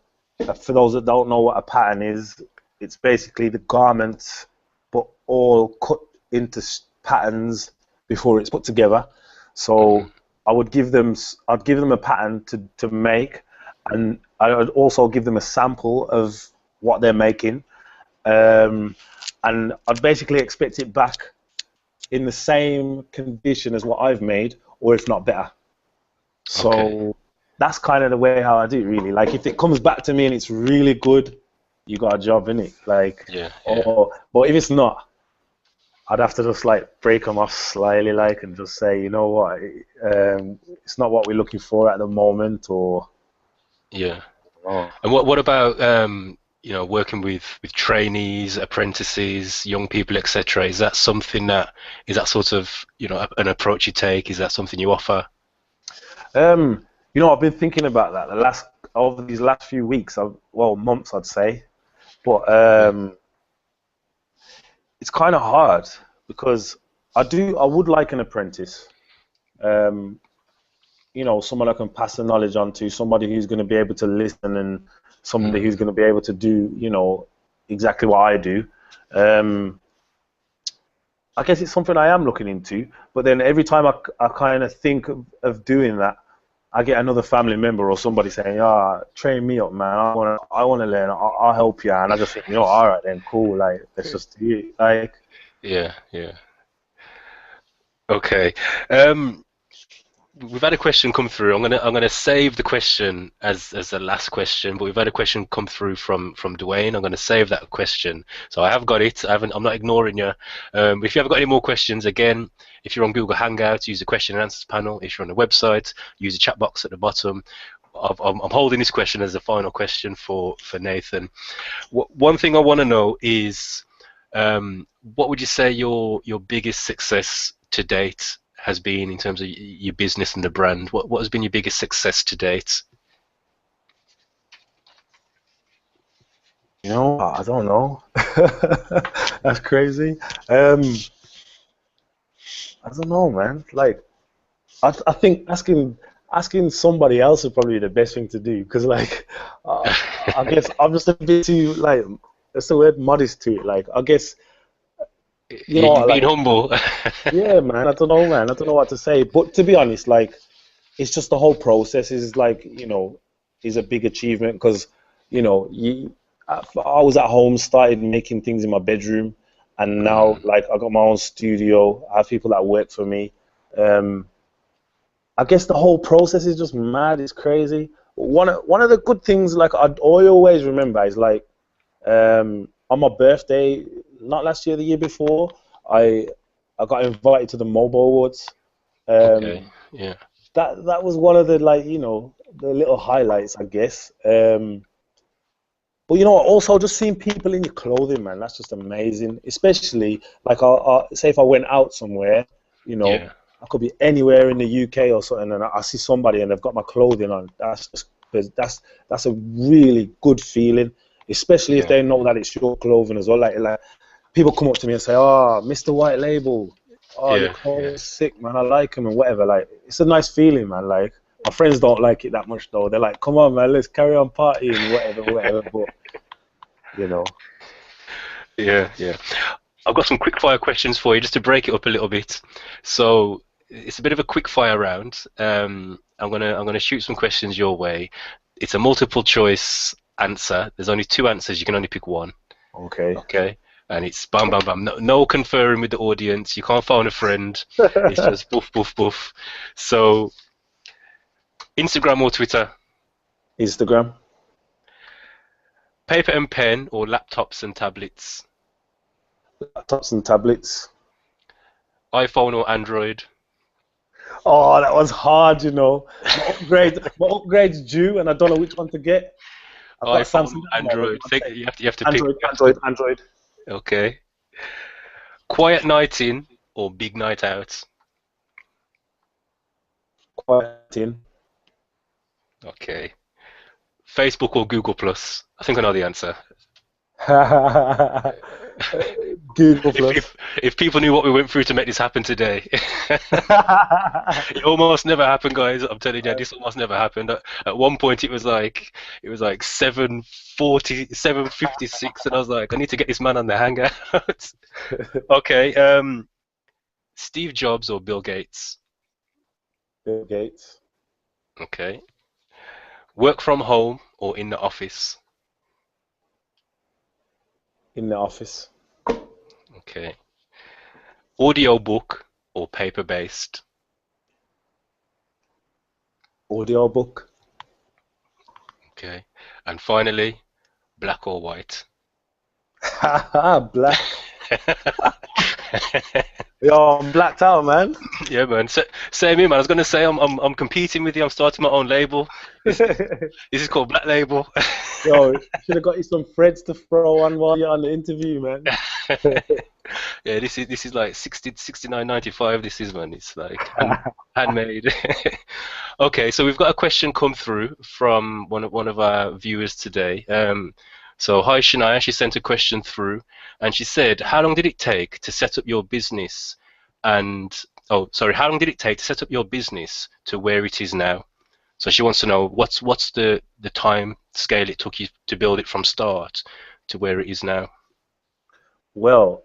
for those that don't know what a pattern is, it's basically the garments, but all cut into patterns before it's put together. So I'd give them a pattern to make, and I would also give them a sample of what they're making, and I'd basically expect it back in the same condition as what I've made, or if not better. So that's kind of the way how I do it, really. Like, if it comes back to me and it's really good, you got a job, innit? Like, but if it's not, I'd have to just like break them off slightly, like, and just say, you know what, it's not what we're looking for at the moment, or And what about working with trainees, apprentices, young people, etc.? Is that something is that sort of an approach you take? Is that something you offer? I've been thinking about that over these last few weeks, months, I'd say, but it's kind of hard because I would like an apprentice, someone I can pass the knowledge on to, somebody who's going to be able to listen, and somebody who's going to be able to do, exactly what I do. I guess it's something I am looking into, but then every time I kind of think of doing that, I get another family member or somebody saying, train me up, man. I want to learn. I'll help you. And I just think, all right then, cool. Like, let's just do it. Like, yeah. Okay. We've had a question come through. I'm gonna save the question as the last question, but we've had a question come through from Dwayne. I'm gonna save that question. So I have got it. I'm not ignoring you. If you haven't got any more questions, again, if you're on Google Hangouts, use the question and answers panel. If you're on the website, use the chat box at the bottom. I'm holding this question as a final question for Nathan. One thing I want to know is, what would you say your biggest success to date has been in terms of your business and the brand? What has been your biggest success to date? I don't know. That's crazy. I don't know, man. Like, I think asking somebody else is probably the best thing to do, because like, I guess I'm just a bit too, like, that's the word, modest to it. Like, I guess, you're being humble. Yeah, man. I don't know, man. I don't know what to say. But to be honest, like, it's just the whole process is like, is a big achievement, because, I was at home, started making things in my bedroom, and now, like, I got my own studio. I have people that work for me. I guess the whole process is just mad. It's crazy. One of the good things, like, I always remember is, like, on my birthday, not last year, the year before, I got invited to the Mobile Awards. That was one of the, like, the little highlights, I guess. But also just seeing people in your clothing, man, that's just amazing. Especially, like, I say if I went out somewhere, I could be anywhere in the UK or something, and I see somebody and they've got my clothing on. That's a really good feeling, especially if they know that it's your clothing as well. Like people come up to me and say, "Oh, Mr. White Label, your clothes sick, man. I like them," and whatever. Like, it's a nice feeling, man. Like, my friends don't like it that much though. They're like, "Come on, man, let's carry on partying, whatever." But Yeah. I've got some quickfire questions for you just to break it up a little bit. So it's a bit of a quickfire round. I'm gonna shoot some questions your way. It's a multiple choice answer. There's only two answers. You can only pick one. Okay. And it's bam, bam, bam. No conferring with the audience. You can't phone a friend. It's just boof, boof, boof. So, Instagram or Twitter? Instagram. Paper and pen or laptops and tablets? Laptops and tablets. iPhone or Android? Oh, that was hard, My upgrade's due, and I don't know which one to get. iPhone, Android. You have to pick. Android. Okay. Quiet night in or big night out? Quiet in. Okay. Facebook or Google Plus? I think I know the answer. Google Plus. If people knew what we went through to make this happen today. It almost never happened, guys. I'm telling you, this almost never happened. At one point, it was like 7:40, 7:56, and I was like, I need to get this man on the Hangouts. Okay. Steve Jobs or Bill Gates? Bill Gates. Okay. Work from home or in the office? In the office. Okay. Audio book or paper based? Audio book. Okay. And finally, black or white? Haha, black. Yo, I'm blacked out, man. Yeah, man. Same here, man. I was gonna say I'm competing with you. I'm starting my own label. This is called Black Label. Yo, should have got you some threads to throw on while you're on the interview, man. Yeah, this is like 69.95. This is, man. It's like handmade. Okay, so we've got a question come through from one of our viewers today. So hi Shania, she sent a question through, and she said, "How long did it take to set up your business?" And oh, sorry, how long did it take to set up your business to where it is now? So she wants to know what's the time scale it took you to build it from start to where it is now. Well,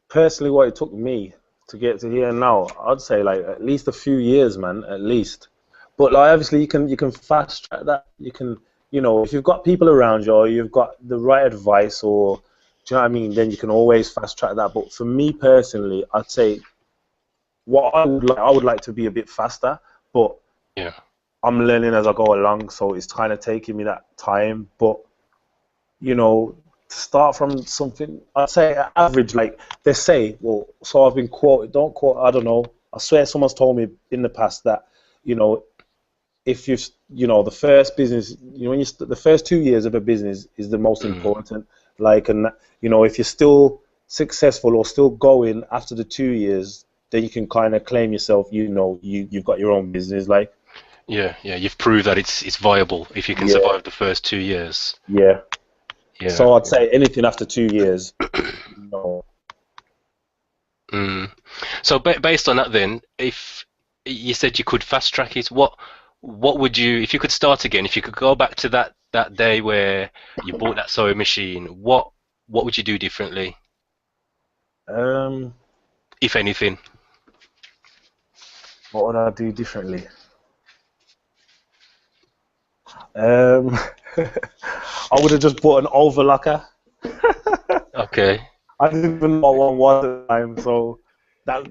personally, what it took me to get to here now, I'd say like at least a few years, man, at least. But like obviously you can fast track that. You can, if you've got people around you or you've got the right advice or do you know what I mean, then you can always fast track that. But for me personally, I'd say what I would like to be a bit faster, but Yeah. I'm learning as I go along, so it's kind of taking me that time. But to start from something, I'd say average, like they say, well, so I've been quoted, don't quote, I don't know. I swear someone's told me in the past that, if the first business, the first 2 years of a business is the most important. Like, and, if you're still successful or still going after the 2 years, then you can kind of claim yourself, you've got your own business, like. Yeah, you've proved that it's viable if you can Yeah, survive the first 2 years. yeah. Yeah. So I'd say anything after 2 years, Mm. So based on that, then, if you said you could fast track it, what would you, if you could start again, if you could go back to that day where you bought that sewing machine, what would you do differently, um, if anything? what would I do differently? Um, I would have just bought an overlocker. Okay. I didn't even know what one was at the time, so that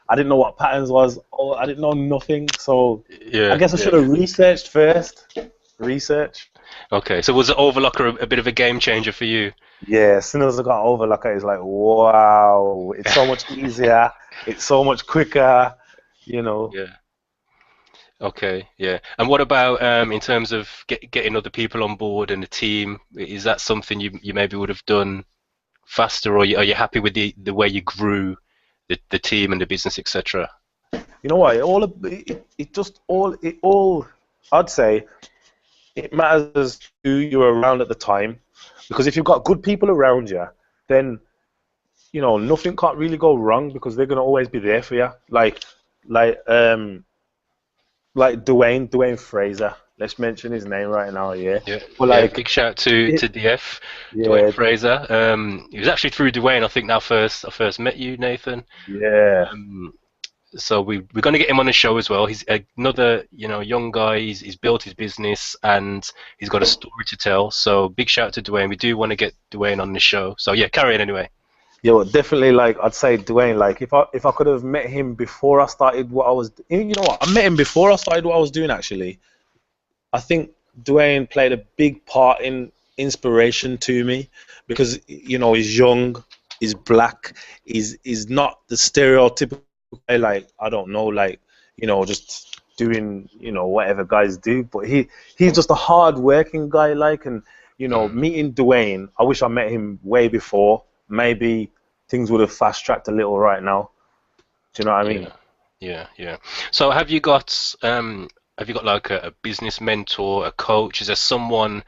I didn't know what patterns was. Oh, I didn't know nothing, so I Yeah, guess I should have researched first. Research. Okay. So was the overlocker a bit of a game changer for you? Yeah, as soon as I got overlocker, it's like wow, it's so much easier. It's so much quicker. You know. Yeah. Okay. Yeah. And what about in terms of getting other people on board and the team? Is that something you maybe would have done faster, or are you happy with the way you grew the team and the business, etc.? You know what? It all. I'd say it matters who you're around at the time, because if you've got good people around you, then nothing can't really go wrong because they're gonna always be there for you. Like Dwayne Fraser. Let's mention his name right now, yeah. Yeah, But yeah. like, Big shout to DF, Dwayne yeah, Fraser. It was actually through Dwayne I think I first met you, Nathan. yeah. Um, so we're going to get him on the show as well. He's another young guy. He's built his business and he's got a story to tell. So big shout to Dwayne. We do want to get Dwayne on the show. So yeah, carry on anyway. Yeah, well, definitely. Like, I'd say Dwayne. Like, if I could have met him before I started what I was, I met him before I started what I was doing. Actually, I think Dwayne played a big part in inspiration to me because he's young, he's black, he's not the stereotypical guy, like, I don't know, like, just doing whatever guys do, but he's just a hard working guy, like, and meeting Dwayne, I wish I met him way before. Maybe things would have fast tracked a little right now. Do you know what I mean? Yeah. So have you got like a business mentor, a coach? Is there someone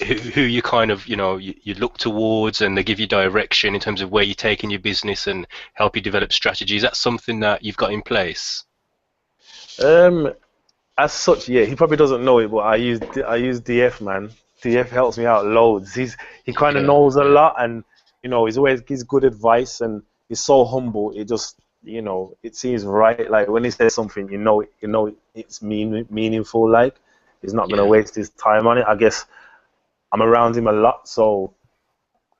who you kind of you look towards and they give you direction in terms of where you're taking your business and help you develop strategy? Is that something that you've got in place? Um, as such, yeah, he probably doesn't know it, but I use DF, man. DF helps me out loads. He kind of Yeah, knows a lot, and he's always gives good advice, and he's so humble. It just, you know, it seems right. Like when he says something, you know it's meaningful. Like he's not gonna Yeah. waste his time on it. I guess I'm around him a lot, so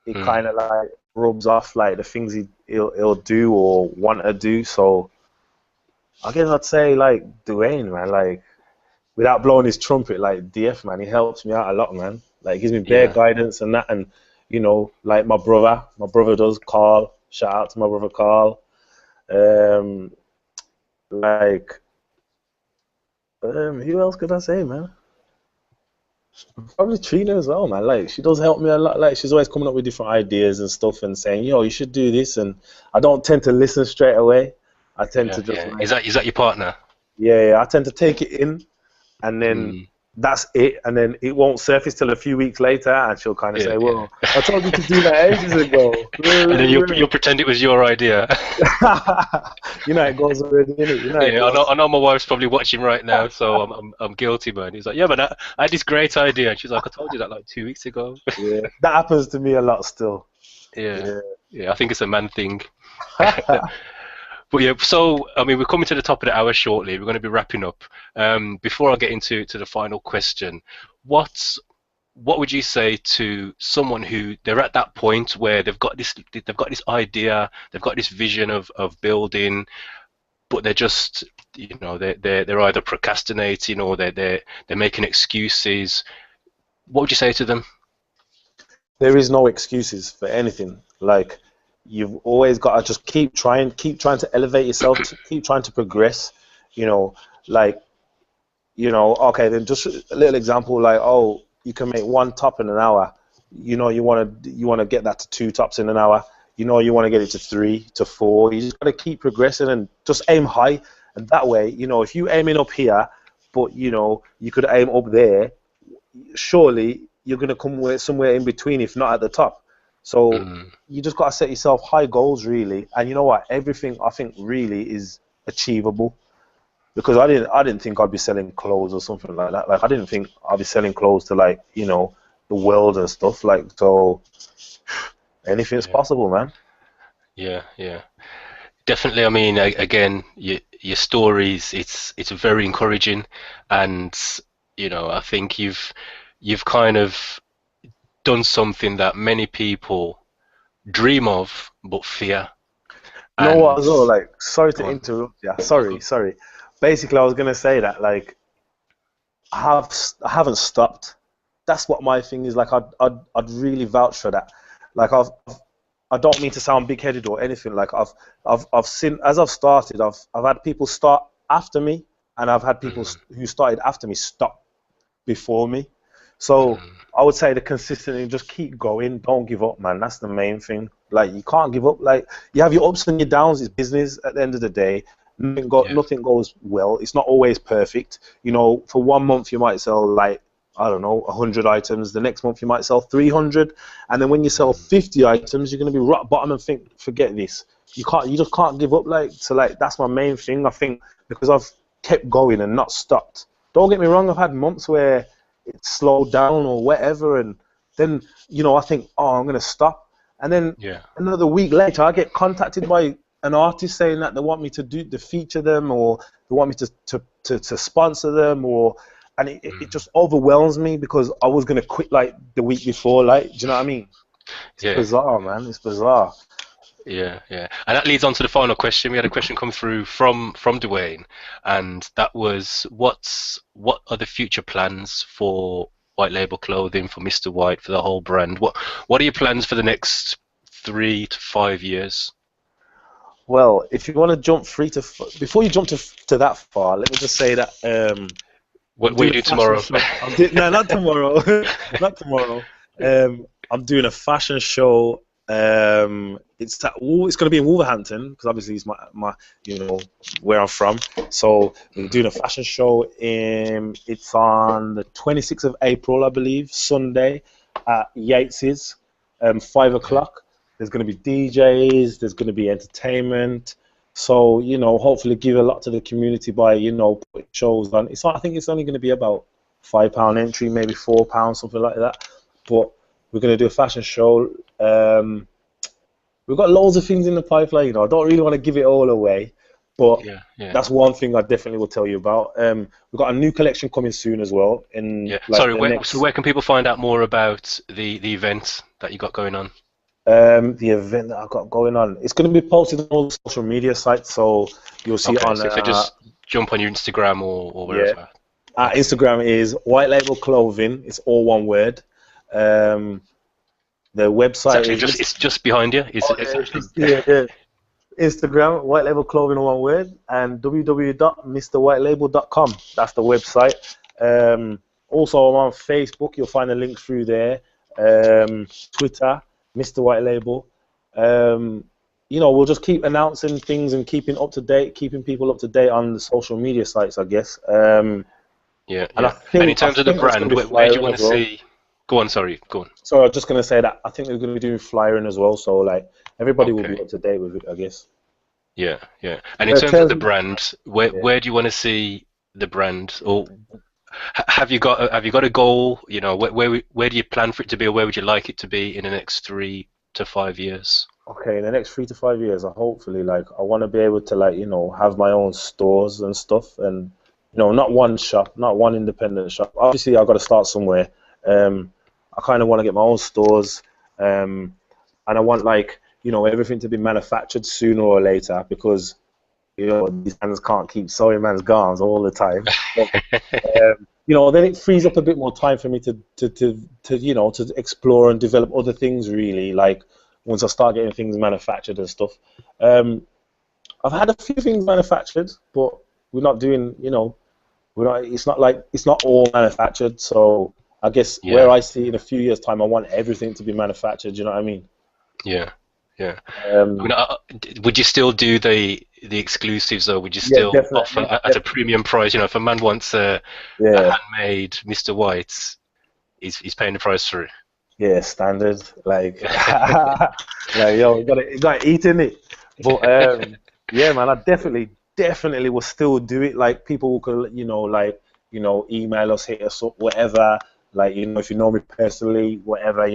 it Mm. kind of like rubs off like the things he'll do or want to do. So I guess I'd say like Dwayne, man. Like without blowing his trumpet, like DF, man, he helps me out a lot, man. Like he gives me bare Yeah. guidance and that, and you know, like my brother does. Carl, shout out to my brother Carl. Um, like who else could I say, man? Probably Trina as well, man. Like she does help me a lot. Like she's always coming up with different ideas and stuff and saying, yo, you should do this. And I don't tend to listen straight away. I tend Yeah. to just Yeah. like, Is that your partner? yeah, I tend to take it in and then Mm. that's it. And then it won't surface till a few weeks later and she'll kind of Yeah. say, Yeah. well, I told you to do that ages ago. And then you'll pretend it was your idea. You know, it goes already, innit? You know, it Yeah, goes. I know my wife's probably watching right now, so I'm guilty, man. He's like, yeah, but I had this great idea, and she's like, I told you that like 2 weeks ago. Yeah, that happens to me a lot still. Yeah, Yeah. yeah, I think it's a man thing. But yeah, so I mean, we're coming to the top of the hour shortly. We're going to be wrapping up. Before I get into the final question, what would you say to someone who they're at that point where they've got this idea, they've got this vision of building, but they're just, you know, they're either procrastinating or they're making excuses. What would you say to them? There is no excuses for anything. Like you've always got to just keep trying to elevate yourself, to keep trying to progress. You know, like okay, then just a little example, like oh, you can make one top in an hour. You know, you want to get that to two tops in an hour. You know, you want to get it to 3 to 4. You just got to keep progressing and just aim high. And that way, you know, if you aiming up here, but you know you could aim up there, surely you're gonna come somewhere in between, if not at the top. So Mm, you just gotta set yourself high goals, really. And you know what? Everything I think really is achievable. Because I didn't think I'd be selling clothes or something like that. Like I didn't think I'd be selling clothes to like the world and stuff. Like so, anything's yeah, possible, man. yeah, yeah. Definitely. I mean, again, your stories, it's very encouraging, and you know, I think you've kind of done something that many people dream of but fear. You know what And as well? Like, sorry to go on, interrupt. Yeah, no, sorry, go. sorry. Basically, I was gonna say that like I haven't stopped. That's what my thing is. Like I'd really vouch for that. Like I don't mean to sound big-headed or anything. Like I've seen as I've started. I've had people start after me, and I've had people Mm, who started after me stop before me. So mm, I would say the consistency, just keep going. Don't give up, man. That's the main thing. Like you can't give up. Like you have your ups and your downs. It's business at the end of the day. yeah. Nothing goes well. It's not always perfect. You know, for 1 month you might sell like I don't know 100 items. The next month you might sell 300, and then when you sell Mm, 50 items, you're gonna be rock bottom and think, forget this. You just can't give up. Like so, like that's my main thing. I think because I've kept going and not stopped. Don't get me wrong. I've had months where it slowed down or whatever, and then I think, oh, I'm gonna stop, and then yeah. another week later, I get contacted by an artist saying that they want me to feature them, or they want me to sponsor them, and it Mm, just overwhelms me because I was gonna quit like the week before, like, do you know what I mean? It's yeah. bizarre, man. It's bizarre. Yeah, yeah, and that leads on to the final question. We had a question come through from Dwayne, and that was, what are the future plans for White Label Clothing, for Mr. White, for the whole brand? What are your plans for the next 3 to 5 years? Well, if you want to jump before you jump to that far, let me just say that I'm What are you doing a doing fashion tomorrow? show. No, not tomorrow. Not tomorrow. I'm doing a fashion show. It's going to be in Wolverhampton because obviously it's my where I'm from. So we're doing a fashion show. It's on the 26th of April, I believe, Sunday at Yates's, 5 Yeah. o'clock. There's going to be DJs. There's going to be entertainment. So, hopefully give a lot to the community by, putting shows on. I think it's only going to be about £5 entry, maybe £4, something like that. But we're going to do a fashion show. we've got loads of things in the pipeline. You know, I don't really want to give it all away, but Yeah, yeah, that's one thing I definitely will tell you about. We've got a new collection coming soon as well. In yeah. like Sorry, the so next where can people find out more about the event that you got going on? the event that I've got going on. It's going to be posted on all the social media sites, so you'll see it Okay, on so if I just jump on your Instagram or yeah. wherever. Our Okay. Instagram is White Label Clothing. It's all one word. Um, the It's website actually is just it's just behind you. oh, It's actually yeah. Instagram, White Label Clothing, one word, and www.mrwhitelabel.com. That's the website. Also, I'm on Facebook. You'll find a link through there. Twitter, Mr. White Label. We'll just keep announcing things and keeping up to date, keeping people up to date on the social media sites, I guess. yeah, And yeah. And in terms of the there's going brand, to be where do you flyering want as to well. see? Go on, sorry, go on. So I was just going to say that I think they're going to be doing flyering as well. So like everybody will be Okay. up to date with it, I guess. Yeah, yeah. And in In terms of terms the of, brand, yeah. where do you want to see the brand, or have you got a goal? You know, where do you plan for it to be, or where would you like it to be in the next 3 to 5 years? Okay, in the next 3 to 5 years, I hopefully like I want to be able to like have my own stores and stuff, and not one shop, not one independent shop. Obviously, I've got to start somewhere. I kind of want to get my own stores, and I want like everything to be manufactured sooner or later because these hands can't keep sewing man's garments all the time. Then it frees up a bit more time for me to explore and develop other things really, like once I start getting things manufactured and stuff. Um, I've had a few things manufactured, but we're not doing, it's not like it's not all manufactured. So I guess where Yeah, I see in a few years' time, I want everything to be manufactured. You know what I mean? yeah, yeah. I mean, Um, would you still do the exclusives, or would you yeah, still offer definitely, at a premium price? You know, if a man wants a yeah, handmade Mr. White's, he's paying the price for it. yeah, standard. Like, like yo, you got to eat in it. But yeah, man, I definitely will still do it. Like people could, email us, hit us up, whatever. Like, if you know me personally, whatever,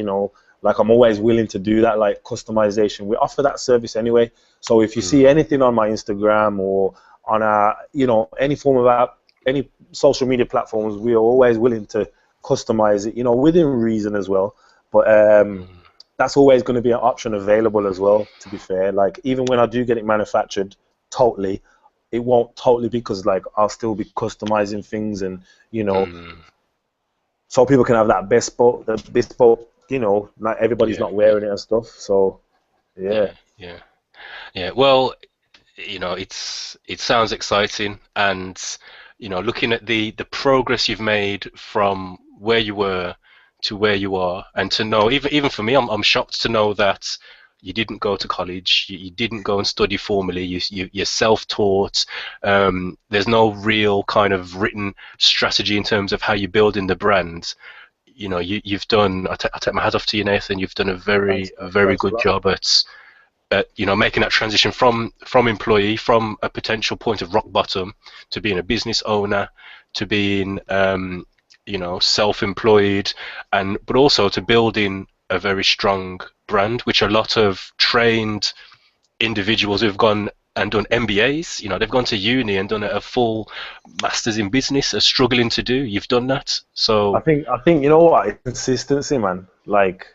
like I'm always willing to do that. Like customization, we offer that service anyway. So if you see Mm, anything on my Instagram or on any form of app, any social media platforms, we are always willing to customize it, within reason as well. But mm, that's always going to be an option available as well, to be fair. Like even when I do get it manufactured totally, it won't totally because like I'll still be customizing things and mm. so people can have that bespoke, not everybody's Yeah, not yeah, wearing it and stuff. So yeah. yeah, yeah, yeah. Well, it sounds exciting, and looking at the progress you've made from where you were to where you are, and to know, even for me, I'm shocked to know that you didn't go to college, you didn't go and study formally, you're self-taught. There's no real kind of written strategy in terms of how you're building the brand. You've done. I take my hat off to you, Nathan. You've done a Thanks, very man. very Thanks a good lot. job at making that transition from employee, from a potential point of rock bottom, to being a business owner, to being self-employed, and but also to building a very strong brand, which a lot of trained individuals who've gone and done MBAs, they've gone to uni and done a full masters in business are struggling to do. You've done that, I so think I think you know what? It's consistency, man. Like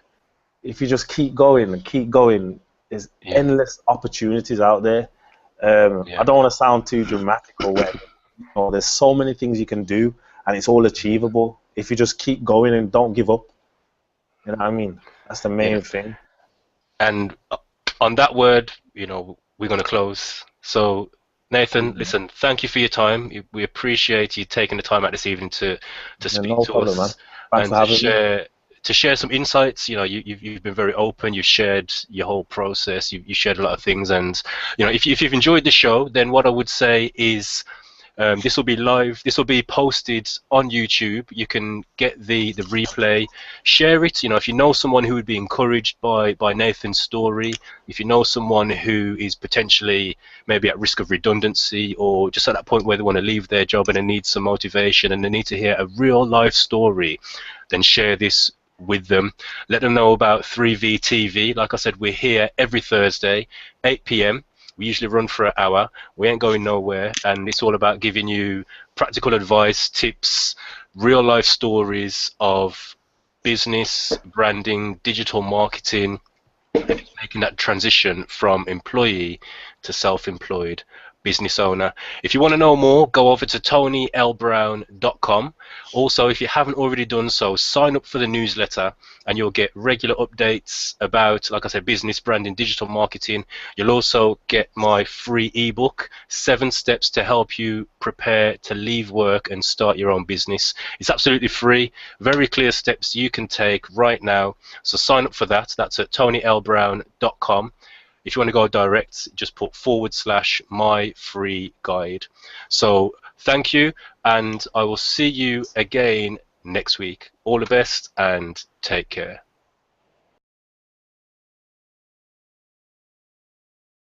if you just keep going and keep going, there's yeah, endless opportunities out there. I yeah. don't want to sound too dramatic or whatever. There's so many things you can do, and it's all achievable if you just keep going and don't give up. You know what I mean? That's the Yeah. main thing. And on that word, we're going to close. So, Nathan, listen, thank you for your time. We appreciate you taking the time out this evening to Yeah, speak no to problem, man. us Thanks and for having me. to share some insights. You've been very open. You've shared your whole process. You shared a lot of things. And if you've enjoyed the show, then what I would say is, this will be live. This will be posted on YouTube. You can get the replay, share it. If you know someone who would be encouraged by Nathan's story, if you know someone who is potentially maybe at risk of redundancy, or just at that point where they want to leave their job and they need some motivation and they need to hear a real life story, then share this with them. Let them know about 3V TV. Like I said, we're here every Thursday, 8 p.m. We usually run for an hour. We ain't going nowhere, and it's all about giving you practical advice, tips, real life stories of business, branding, digital marketing, and making that transition from employee to self-employed business owner. If you want to know more, go over to tonylbrown.com. Also, if you haven't already done so, sign up for the newsletter and you'll get regular updates about, like I said, business, branding, digital marketing. You'll also get my free ebook, 7 steps to help you prepare to leave work and start your own business. It's absolutely free, very clear steps you can take right now. So sign up for that. That's at tonylbrown.com. If you want to go direct, just put /my free guide. So thank you, and I will see you again next week. All the best and take care.